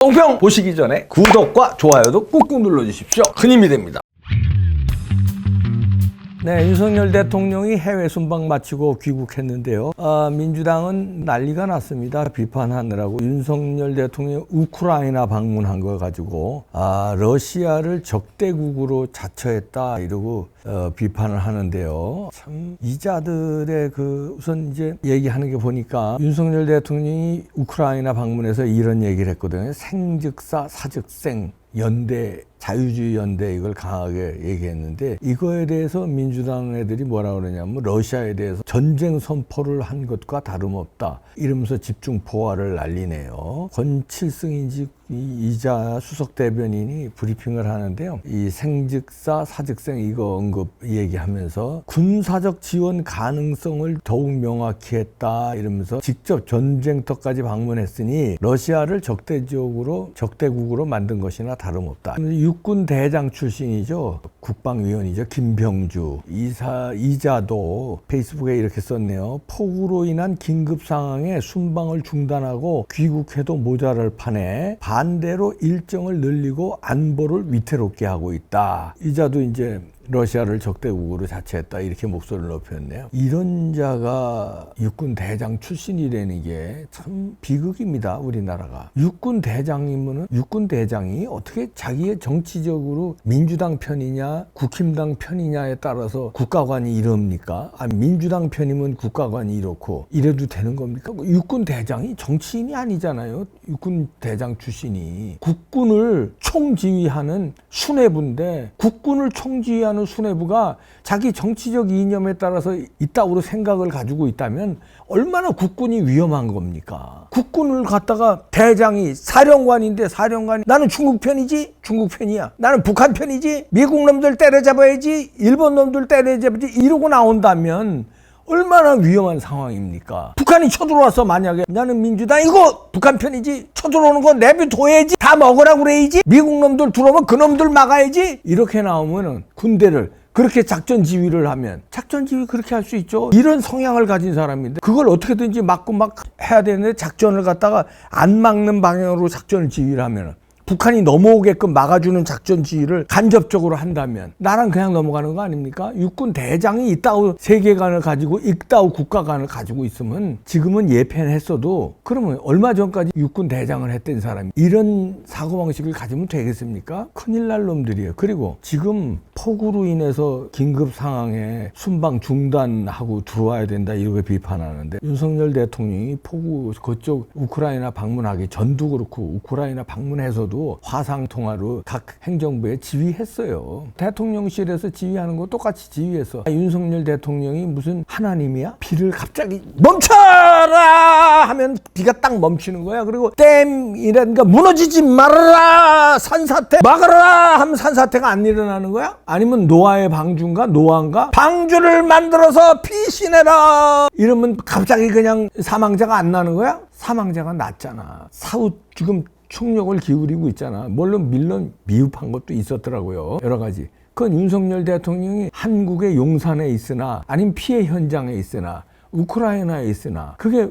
똥평 보시기 전에 구독과 좋아요도 꾹꾹 눌러주십시오. 큰 힘이 됩니다. 네, 윤석열 대통령이 해외 순방 마치고 귀국했는데요. 민주당은 난리가 났습니다. 비판하느라고 윤석열 대통령이 우크라이나 방문한 거 가지고 러시아를 적대국으로 자처했다 이러고 비판을 하는데요. 참 이자들의 우선 이제 얘기하는 게 보니까 윤석열 대통령이 우크라이나 방문해서 이런 얘기를 했거든요. 생즉사 사즉생 연대, 자유주의 연대 이걸 강하게 얘기했는데 이거에 대해서 민주당 애들이 뭐라 그러냐면 러시아에 대해서 전쟁 선포를 한 것과 다름없다 이러면서 집중 포화를 날리네요. 권칠승인지 이자 수석 대변인이 브리핑을 하는데요. 이 생즉사 사즉생 이거 언급 얘기하면서 군사적 지원 가능성을 더욱 명확히 했다 이러면서 직접 전쟁터까지 방문했으니 러시아를 적대국으로 만든 것이나 다름없다. 육군 대장 출신이죠. 국방위원이죠. 김병주 이자도 페이스북에 이렇게 썼네요. 폭우로 인한 긴급 상황에 순방을 중단하고 귀국해도 모자랄 판에 반대로 일정을 늘리고 안보를 위태롭게 하고 있다. 이자도 이제 러시아를 적대국으로 자처했다 이렇게 목소리를 높였네요. 이런 자가 육군 대장 출신이라는 게 참 비극입니다. 우리나라가. 육군 대장이면은 육군 대장이 어떻게 자기의 정치적으로 민주당 편이냐 국힘당 편이냐에 따라서 국가관이 이럽니까? 민주당 편이면 국가관이 이렇고 이래도 되는 겁니까? 육군 대장이 정치인이 아니잖아요. 육군 대장 출신이 국군을 총지휘하는 수뇌부인데 국군을 총지휘하는 수뇌부가 자기 정치적 이념에 따라서 이따구로 생각을 가지고 있다면 얼마나 국군이 위험한 겁니까? 국군을 갖다가 대장이 사령관인데 사령관이 나는 중국 편이지? 중국 편이야. 나는 북한 편이지? 미국 놈들 때려잡아야지? 일본 놈들 때려잡아야지? 이러고 나온다면 얼마나 위험한 상황입니까? 북한이 쳐들어와서 만약에 나는 민주당이고 북한 편이지 쳐들어오는 거 내비둬야지 다 먹으라고 그래야지 미국 놈들 들어오면 그 놈들 막아야지 이렇게 나오면은 군대를 그렇게 작전 지휘를 하면 작전 지휘 그렇게 할 수 있죠. 이런 성향을 가진 사람인데 그걸 어떻게든지 막고 막 해야 되는데 작전을 갖다가 안 막는 방향으로 작전을 지휘를 하면은 북한이 넘어오게끔 막아주는 작전 지휘를 간접적으로 한다면 나랑 그냥 넘어가는 거 아닙니까? 육군 대장이 이따우 세계관을 가지고 이따우 국가관을 가지고 있으면 지금은 예편했어도 그러면 얼마 전까지 육군 대장을 했던 사람이 이런 사고방식을 가지면 되겠습니까? 큰일 날 놈들이에요. 그리고 지금 폭우로 인해서 긴급 상황에 순방 중단하고 들어와야 된다 이렇게 비판하는데 윤석열 대통령이 폭우 그쪽 우크라이나 방문하기 전도 그렇고 우크라이나 방문해서도 화상통화로 각 행정부에 지휘했어요. 대통령실에서 지휘하는 거 똑같이 지휘했어. 윤석열 대통령이 무슨 하나님이야? 비를 갑자기 멈춰라 하면 비가 딱 멈추는 거야. 그리고 댐이라든가 무너지지 말아라 산사태 막아라 하면 산사태가 안 일어나는 거야? 아니면 노아의 방주인가 노아인가 방주를 만들어서 피신해라 이러면 갑자기 그냥 사망자가 안 나는 거야? 사망자가 났잖아. 사후 지금 총력을 기울이고 있잖아. 물론 미흡한 것도 있었더라고요. 여러 가지. 그건 윤석열 대통령이 한국의 용산에 있으나 아니면 피해 현장에 있으나 우크라이나에 있으나 그게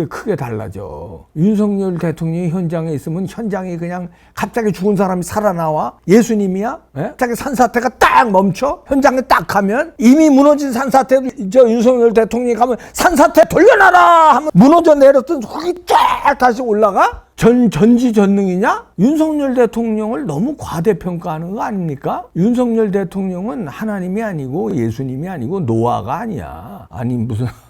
크게 달라져. 윤석열 대통령이 현장에 있으면 현장에 그냥 갑자기 죽은 사람이 살아나와? 예수님이야? 갑자기 산사태가 딱 멈춰? 현장에 딱 가면 이미 무너진 산사태도 윤석열 대통령이 가면 산사태 돌려놔라 하면 무너져 내렸던 흙이 쫙 다시 올라가? 전지전능이냐? 윤석열 대통령을 너무 과대평가하는 거 아닙니까? 윤석열 대통령은 하나님이 아니고 예수님이 아니고 노아가 아니야.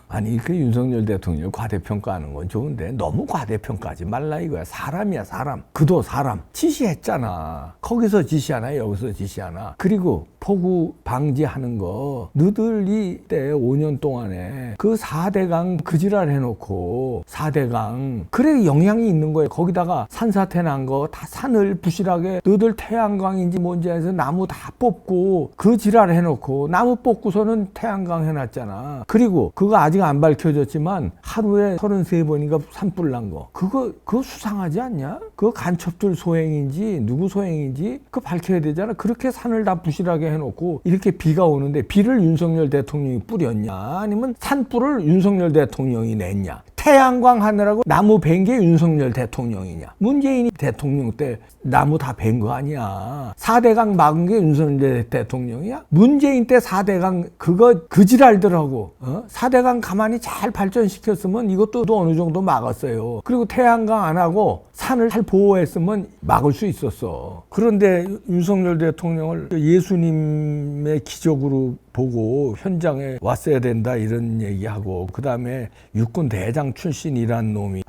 아니 그 윤석열 대통령을 과대평가하는 건 좋은데 너무 과대평가하지 말라 이거야. 사람이야 사람. 그도 사람. 지시했잖아. 거기서 지시하나 여기서 지시하나. 그리고 폭우 방지하는 거 너들이 때 5년 동안에 그 4대강 그 지랄 해놓고 4대강 그래 영향이 있는 거예요. 거기다가 산사태 난 거 다 산을 부실하게 너들 태양광인지 뭔지 해서 나무 다 뽑고 그 지랄 해놓고 나무 뽑고서는 태양광 해놨잖아. 그리고 그거 아직 안 밝혀졌지만 하루에 33번인가 산불 난 거 그거 수상하지 않냐? 그거 간첩들 소행인지 누구 소행인지 그거 밝혀야 되잖아. 그렇게 산을 다 부실하게 해놓고 이렇게 비가 오는데 비를 윤석열 대통령이 뿌렸냐 아니면 산불을 윤석열 대통령이 냈냐. 태양광 하느라고 나무 벤 게 윤석열 대통령이냐? 문재인이 대통령 때 나무 다 벤 거 아니야. 4대강 막은 게 윤석열 대통령이야? 문재인 때 4대강 그거 그 지랄들하고 4대강 가만히 잘 발전시켰으면 이것도 어느 정도 막았어요. 그리고 태양광 안 하고 산을 잘 보호했으면 막을 수 있었어. 그런데 윤석열 대통령을 예수님의 기적으로 보고 현장에 왔어야 된다 이런 얘기하고, 그 다음에 육군 대장 출신이란 놈이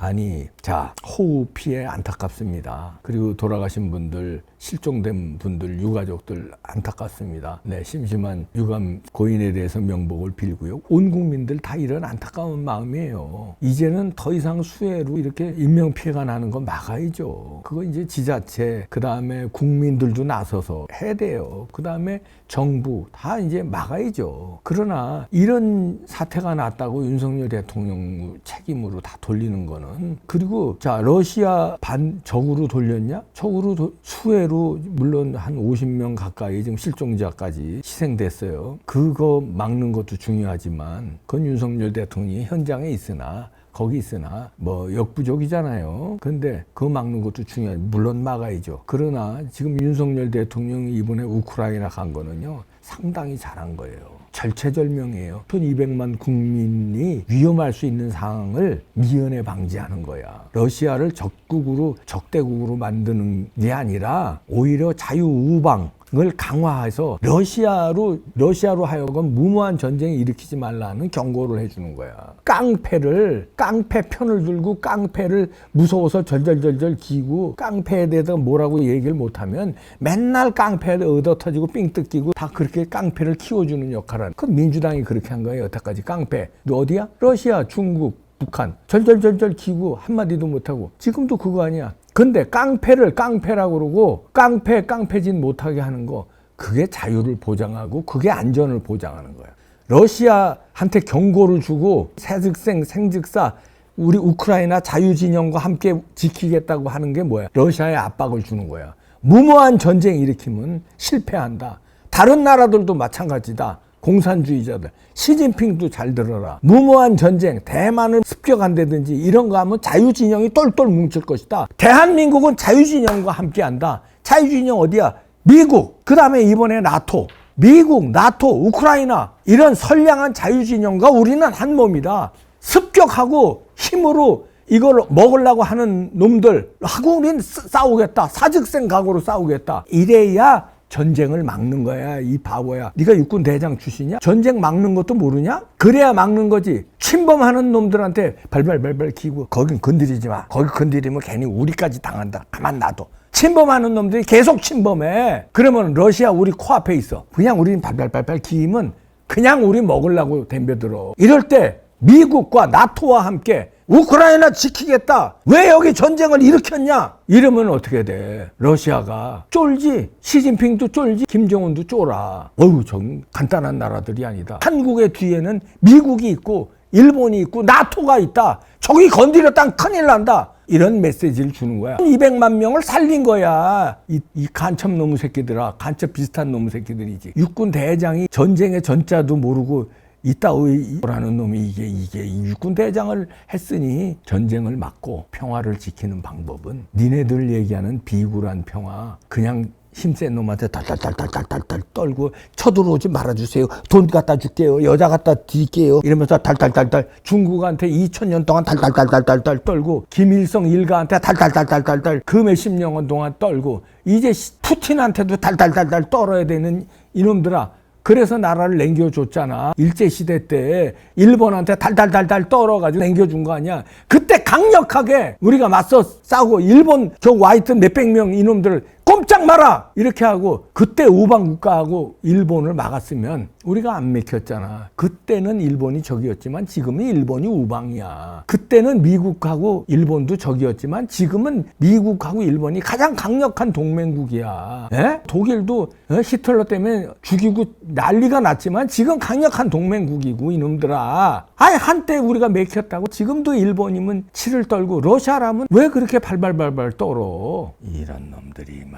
자, 호우 피해 안타깝습니다. 그리고 돌아가신 분들, 실종된 분들, 유가족들 안타깝습니다. 네, 심심한 유감 고인에 대해서 명복을 빌고요. 온 국민들 다 이런 안타까운 마음이에요. 이제는 더 이상 수해로 이렇게 인명피해가 나는 건 막아야죠. 그거 이제 지자체, 그 다음에 국민들도 나서서 해야 돼요. 그 다음에 정부 다 이제 막아야죠. 그러나 이런 사태가 났다고 윤석열 대통령 책임으로 다 돌리는 거는, 그리고 자, 러시아 반적으로 돌렸냐? 적으로 수해로 물론 한 50명 가까이 지금 실종자까지 희생됐어요. 그거 막는 것도 중요하지만 그건 윤석열 대통령이 현장에 있으나 거기 있으나 뭐 역부족이잖아요. 근데 그거 막는 것도 중요하죠. 물론 막아야죠. 그러나 지금 윤석열 대통령이 이번에 우크라이나 간 거는요, 상당히 잘한 거예요. 절체절명이에요. 1200만 국민이 위험할 수 있는 상황을 미연에 방지하는 거야. 러시아를 적대국으로 만드는 게 아니라 오히려 자유우방 을 강화해서 러시아로 하여금 무모한 전쟁을 일으키지 말라는 경고를 해주는 거야. 깡패 편을 들고 깡패를 무서워서 절절절절 기고, 깡패에 대해서 뭐라고 얘기를 못하면 맨날 깡패에 얻어터지고 삥 뜯기고 다 그렇게 깡패를 키워주는 역할을. 그 민주당이 그렇게 한 거예요. 여태까지 깡패. 너 어디야? 러시아, 중국, 북한. 절절절절 기고 한마디도 못하고. 지금도 그거 아니야. 근데 깡패를 깡패라고 그러고 깡패짓 못하게 하는 거, 그게 자유를 보장하고 그게 안전을 보장하는 거야. 러시아한테 경고를 주고 생즉사 우리 우크라이나 자유진영과 함께 지키겠다고 하는 게 뭐야? 러시아에 압박을 주는 거야. 무모한 전쟁 일으키면 실패한다. 다른 나라들도 마찬가지다. 공산주의자들, 시진핑도 잘 들어라. 무모한 전쟁, 대만을 습격한다든지 이런 거 하면 자유진영이 똘똘 뭉칠 것이다. 대한민국은 자유진영과 함께한다. 자유진영 어디야? 미국, 그 다음에 이번에 나토. 미국, 나토, 우크라이나, 이런 선량한 자유진영과 우리는 한 몸이다. 습격하고 힘으로 이걸 먹으려고 하는 놈들하고 우리는 싸우겠다. 사직생 각오로 싸우겠다. 이래야 전쟁을 막는 거야, 이 바보야. 네가 육군 대장 출신이야? 전쟁 막는 것도 모르냐? 그래야 막는 거지. 침범하는 놈들한테 발발발발 키고 거긴 건드리지 마. 거기 건드리면 괜히 우리까지 당한다. 가만 놔둬. 침범하는 놈들이 계속 침범해. 그러면 러시아 우리 코앞에 있어. 그냥 우리는 발발발발 키면 그냥 우리 먹으려고 덤벼들어. 이럴 때 미국과 나토와 함께 우크라이나 지키겠다. 왜 여기 전쟁을 일으켰냐? 이러면 어떻게 돼? 러시아가 쫄지. 시진핑도 쫄지. 김정은도 쫄아. 전 간단한 나라들이 아니다. 한국의 뒤에는 미국이 있고 일본이 있고 나토가 있다. 저기 건드렸다면 큰일 난다. 이런 메시지를 주는 거야. 200만 명을 살린 거야. 이 간첩 놈의 새끼들아. 간첩 비슷한 놈의 새끼들이지. 육군 대장이 전쟁의 전자도 모르고 이따오라는 놈이 이게 육군 대장을 했으니 전쟁을 막고 평화를 지키는 방법은 니네들 얘기하는 비굴한 평화, 그냥 힘센 놈한테 달달달달달달 떨고 쳐들어오지 말아주세요. 돈 갖다 줄게요. 여자 갖다 드릴게요. 이러면서 달달달달 중국한테 2000년 동안 달달달달달 떨고 김일성 일가한테 달달달달달 그 몇십 년 동안 떨고 이제 푸틴한테도 달달달달 떨어야 되는 이놈들아. 그래서 나라를 남겨줬잖아. 일제시대 때 일본한테 달달달달 떨어가지고 남겨준 거 아니야. 그때 강력하게 우리가 맞서 싸우고 일본 저 와있던 몇백 명 이놈들을 꼼짝 마라! 이렇게 하고 그때 우방국가하고 일본을 막았으면 우리가 안 맥혔잖아. 그때는 일본이 적이었지만 지금은 일본이 우방이야. 그때는 미국하고 일본도 적이었지만 지금은 미국하고 일본이 가장 강력한 동맹국이야. 에? 독일도 히틀러 때문에 죽이고 난리가 났지만 지금 강력한 동맹국이고 이놈들아. 한때 우리가 맥혔다고 지금도 일본이면 치를 떨고 러시아라면 왜 그렇게 발발발발 떨어? 이런 놈들이 말이야.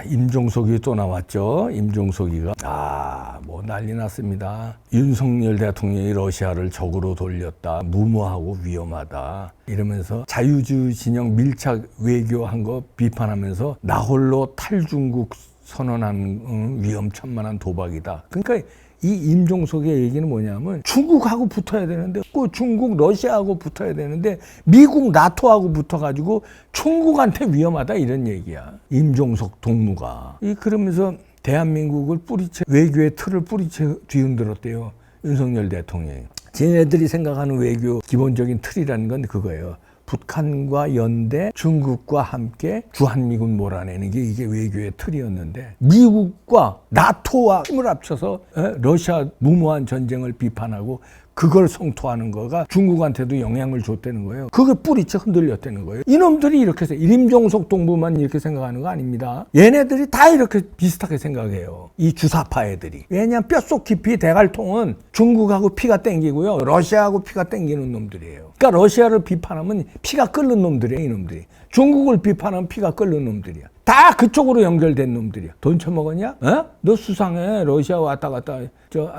임종석이 또 나왔죠. 임종석이가 가지고 난리 났습니다. 윤석열 대통령이 러시아를 적으로 돌렸다. 무모하고 위험하다. 이러면서 자유주의 진영 밀착 외교한 거 비판하면서 나 홀로 탈중국 선언한 위험천만한 도박이다. 그러니까 이 임종석의 얘기는 뭐냐면 중국하고 붙어야 되는데 그 중국 러시아하고 붙어야 되는데 미국 나토하고 붙어가지고 중국한테 위험하다 이런 얘기야. 임종석 동무가. 그러면서 대한민국을 뿌리채 외교의 틀을 뿌리채 뒤흔들었대요. 윤석열 대통령이. 쟤네들이 생각하는 외교 기본적인 틀이라는 건 그거예요. 북한과 연대, 중국과 함께 주한미군 몰아내는 게 이게 외교의 틀이었는데 미국과 나토와 힘을 합쳐서 러시아 무모한 전쟁을 비판하고 그걸 성토하는 거가 중국한테도 영향을 줬다는 거예요. 그게 뿌리채 흔들렸다는 거예요. 이놈들이 이렇게 해서 임종석 동부만 이렇게 생각하는 거 아닙니다. 얘네들이 다 이렇게 비슷하게 생각해요. 이 주사파 애들이. 왜냐하면 뼛속 깊이 대갈통은 중국하고 피가 땡기고요. 러시아하고 피가 땡기는 놈들이에요. 그러니까 러시아를 비판하면 피가 끓는 놈들이에요. 이놈들이. 중국을 비판하면 피가 끓는 놈들이야. 다 그쪽으로 연결된 놈들이야. 돈 처먹었냐? 너 수상해. 러시아 왔다 갔다.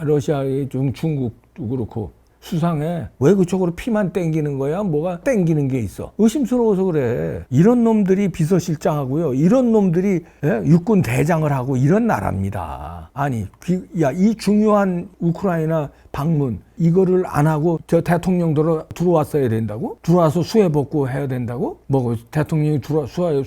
러시아의 중국도 그렇고. 수상해. 왜 그쪽으로 피만 땡기는 거야? 뭐가 땡기는 게 있어? 의심스러워서 그래. 이런 놈들이 비서실장하고요. 이런 놈들이 육군 대장을 하고 이런 나라입니다. 아니, 이 중요한 우크라이나 방문 이거를 안 하고 저 대통령도 들어왔어야 된다고? 들어와서 수해 복구해야 된다고? 뭐 대통령이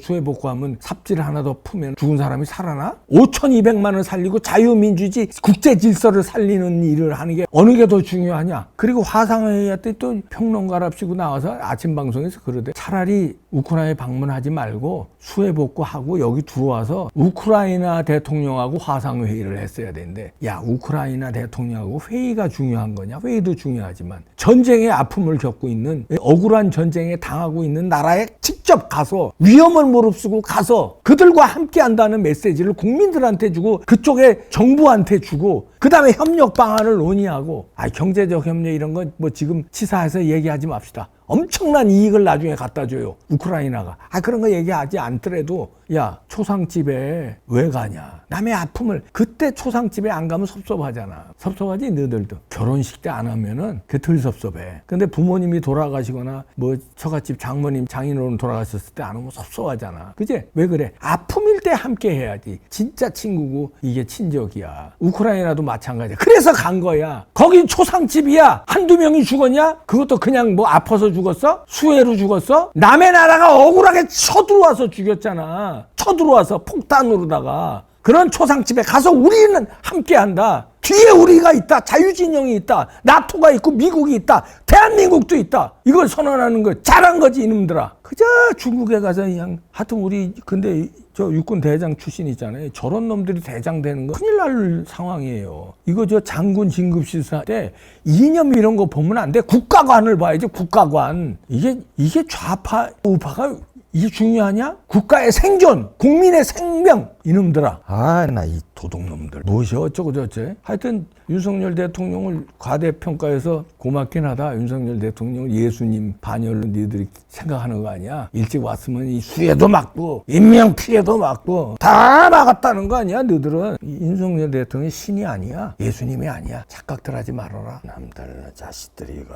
수해 복구하면 삽질 하나 더 푸면 죽은 사람이 살아나? 5,200만을 살리고 자유민주주의 국제 질서를 살리는 일을 하는 게 어느 게 더 중요하냐? 그리고 화상회의 때 또 평론가랍시고 나와서 아침 방송에서 그러대. 차라리 우크라이나에 방문하지 말고 수해 복구하고 여기 들어와서 우크라이나 대통령하고 화상회의를 했어야 되는데 야, 우크라이나 대통령하고 회의가 중요한 거냐? 회의도 중요하지만 전쟁의 아픔을 겪고 있는 억울한 전쟁에 당하고 있는 나라에 직접 가서 위험을 무릅쓰고 가서 그들과 함께 한다는 메시지를 국민들한테 주고 그쪽에 정부한테 주고 그 다음에 협력 방안을 논의하고 경제적 협력 이런 건 뭐 지금 치사해서 얘기하지 맙시다. 엄청난 이익을 나중에 갖다 줘요. 우크라이나가. 그런 거 얘기하지 않더라도 야, 초상집에 왜 가냐. 남의 아픔을 그때 초상집에 안 가면 섭섭하잖아. 섭섭하지 너희들도. 결혼식 때 안 하면은 그게 덜 섭섭해. 근데 부모님이 돌아가시거나 뭐 처갓집 장모님 장인어른 돌아가셨을 때 안 오면 섭섭하잖아. 그지? 왜 그래? 아픔일 때 함께 해야지. 진짜 친구고 이게 친족이야. 우크라이나도 마찬가지야. 그래서 간 거야. 거긴 초상집이야. 한두 명이 죽었냐? 그것도 그냥 뭐 아파서 죽었어? 수해로 죽었어? 남의 나라가 억울하게 쳐들어와서 죽였잖아. 쳐들어와서 폭탄으로다가. 그런 초상집에 가서 우리는 함께한다. 뒤에 우리가 있다. 자유진영이 있다. 나토가 있고 미국이 있다. 대한민국도 있다. 이걸 선언하는 거 잘한 거지 이놈들아. 그저 중국에 가서 그냥 하여튼 우리 근데 저 육군 대장 출신이잖아요. 저런 놈들이 대장 되는 거 큰일 날 상황이에요. 이거 저 장군 진급 시사 때 이념 이런 거 보면 안 돼. 국가관을 봐야지. 국가관. 이게 좌파 우파가 이게 중요하냐? 국가의 생존, 국민의 생명, 이놈들아. 나 이 도둑놈들. 무엇이 어쩌고 저쩌. 하여튼 윤석열 대통령을 과대평가해서 고맙긴 하다. 윤석열 대통령을 예수님 반열로 니들이 생각하는 거 아니야? 일찍 왔으면 이 수해도 막고 인명 피해도 막고 다 막았다는 거 아니야? 너희들은. 윤석열 대통령이 신이 아니야. 예수님이 아니야. 착각들 하지 말아라. 남들 자식들이 이거.